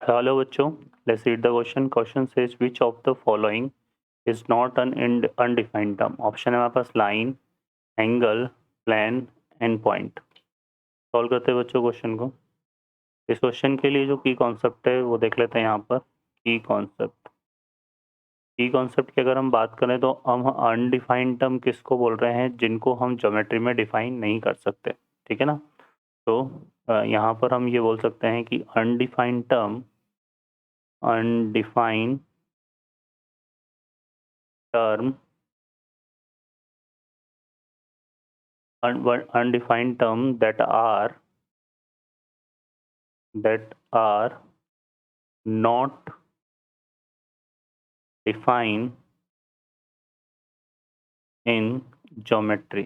Hello बच्चों, let's read the question. Question says which of the following is not an undefined term? Option है हमारे पास line, angle, plane and point. Solve करते हैं बच्चों question को. इस क्वेश्चन के लिए जो की कॉन्सेप्ट है वो देख लेते हैं यहाँ पर. की कॉन्सेप्ट की अगर हम बात करें तो हम अनडिफाइंड टर्म किसको बोल रहे हैं? जिनको हम ज्योमेट्री में डिफाइन नहीं कर सकते. ठीक है ना. तो यहाँ पर हम ये बोल सकते हैं कि undefined term undefined term undefined term that are not defined in geometry.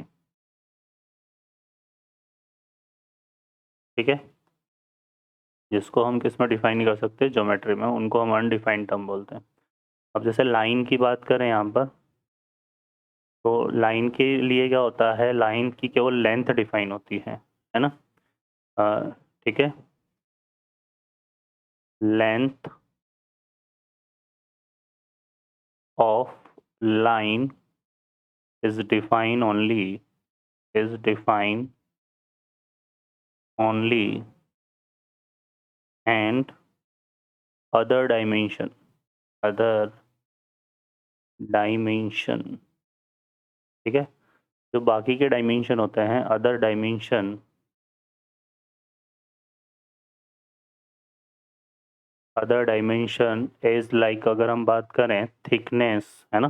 ठीक है, जिसको हम किस में डिफाइन नहीं कर सकते, ज्योमेट्री में, उनको हम अनडिफाइंड टर्म बोलते हैं. अब जैसे लाइन की बात करें यहाँ पर, तो लाइन के लिए क्या होता है, लाइन की केवल लेंथ डिफाइन होती है ना. ठीक है, length of line is defined only and other dimension ठीक है. जो बाकी के डायमेंशन होते हैं, अदर डायमेंशन इज लाइक, अगर हम बात करें थिकनेस, है ना.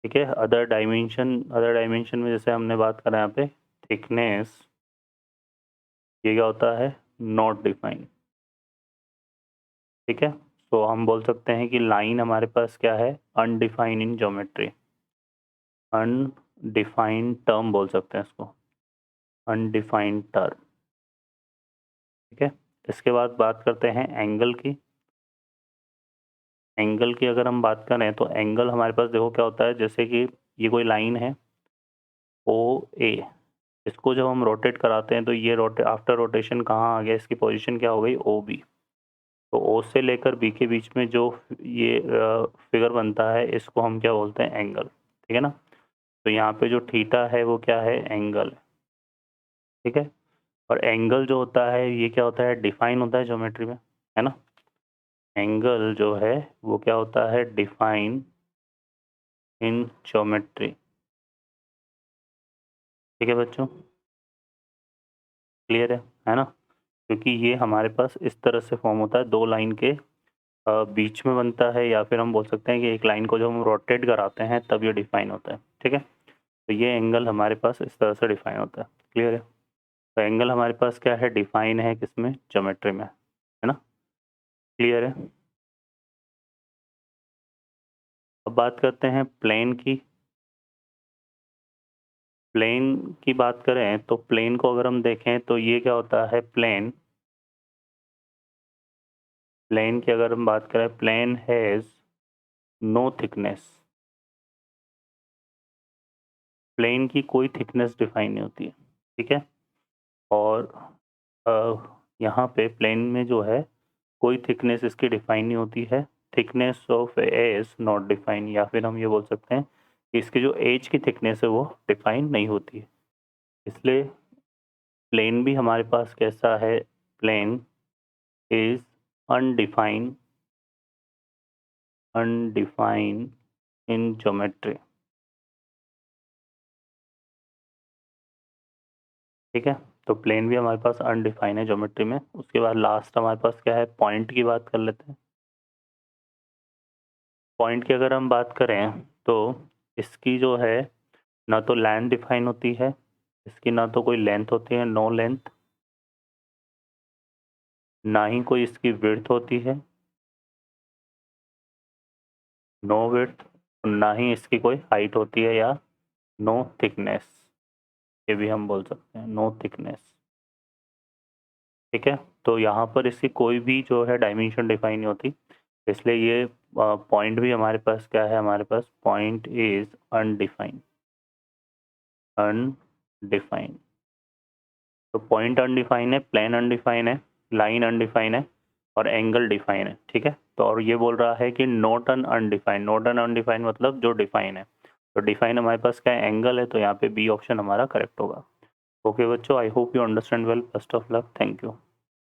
ठीक है, अदर डायमेंशन में जैसे हमने बात करा यहाँ पे थिकनेस, ये क्या होता है, नॉट डिफाइंड. ठीक है, तो हम बोल सकते हैं कि लाइन हमारे पास क्या है, undefined in geometry. Undefined term बोल सकते हैं इसको, अनडिफाइंड टर्म. ठीक है, इसके बाद बात करते हैं एंगल की. एंगल की अगर हम बात करें तो एंगल हमारे पास देखो क्या होता है, जैसे कि ये कोई लाइन है ओ ए, इसको जब हम रोटेट कराते हैं तो ये आफ्टर रोटेशन कहाँ आ गया, इसकी पोजीशन क्या हो गई, ओ बी. तो ओ से लेकर बी के बीच में जो ये फिगर बनता है, इसको हम क्या बोलते हैं, एंगल. ठीक है ना. तो यहाँ पे जो थीटा है वो क्या है, एंगल. ठीक है, और एंगल जो होता है ये क्या होता है, डिफाइन होता है ज्योमेट्री में, है ना. एंगल जो है वो क्या होता है, डिफाइन इन ज्योमेट्री. ठीक है बच्चों, क्लियर है ना. क्योंकि ये हमारे पास इस तरह से फॉर्म होता है, दो लाइन के बीच में बनता है, या फिर हम बोल सकते हैं कि एक लाइन को जब हम रोटेट कराते हैं तब ये डिफाइन होता है. ठीक है, तो ये एंगल हमारे पास इस तरह से डिफाइन होता है. क्लियर है. तो एंगल हमारे पास क्या है, डिफाइन है किसमें, ज्योमेट्री में, है ना. क्लियर है. अब बात करते हैं प्लेन की. प्लेन की बात करें तो प्लेन को अगर हम देखें तो ये क्या होता है, प्लेन की अगर हम बात करें, plane has no thickness. Plane की कोई थिकनेस डिफाइन नहीं होती है. ठीक है, और यहाँ पे प्लेन में जो है कोई थिकनेस इसकी डिफाइन नहीं होती है. Thickness of edge not define, या फिर हम ये बोल सकते हैं कि इसकी जो एज की थिकनेस है वो डिफाइन नहीं होती है. इसलिए प्लेन भी हमारे पास कैसा है, plane is undefined in geometry. ठीक है, तो प्लेन भी हमारे पास अनडिफाइन है ज्योमेट्री में. उसके बाद लास्ट हमारे पास क्या है, पॉइंट की बात कर लेते हैं. पॉइंट की अगर हम बात करें तो इसकी जो है ना तो लेंथ डिफाइन होती है, इसकी ना तो कोई लेंथ होती है, नो लेंथ, ना ही कोई इसकी विड्थ होती है, नो विड्थ, ना ही इसकी कोई हाइट होती है, या नो थिकनेस, ये भी हम बोल सकते हैं, नो थिकनेस. ठीक है, तो यहाँ पर इसकी कोई भी जो है डायमेंशन डिफाइन नहीं होती. इसलिए ये पॉइंट भी हमारे पास क्या है, हमारे पास पॉइंट इज अनडिफाइंड. तो पॉइंट अनडिफाइन है, प्लेन अनडिफाइन है, लाइन अनडिफाइन है, और एंगल डिफाइन है, ठीक है। तो और ये बोल रहा है कि not an undefined, not an undefined मतलब जो डिफाइन है। तो डिफाइन हमारे पास क्या है, एंगल है, तो यहाँ पे बी ऑप्शन हमारा करेक्ट होगा। ओके बच्चों, I hope you understand well, best of luck, thank you.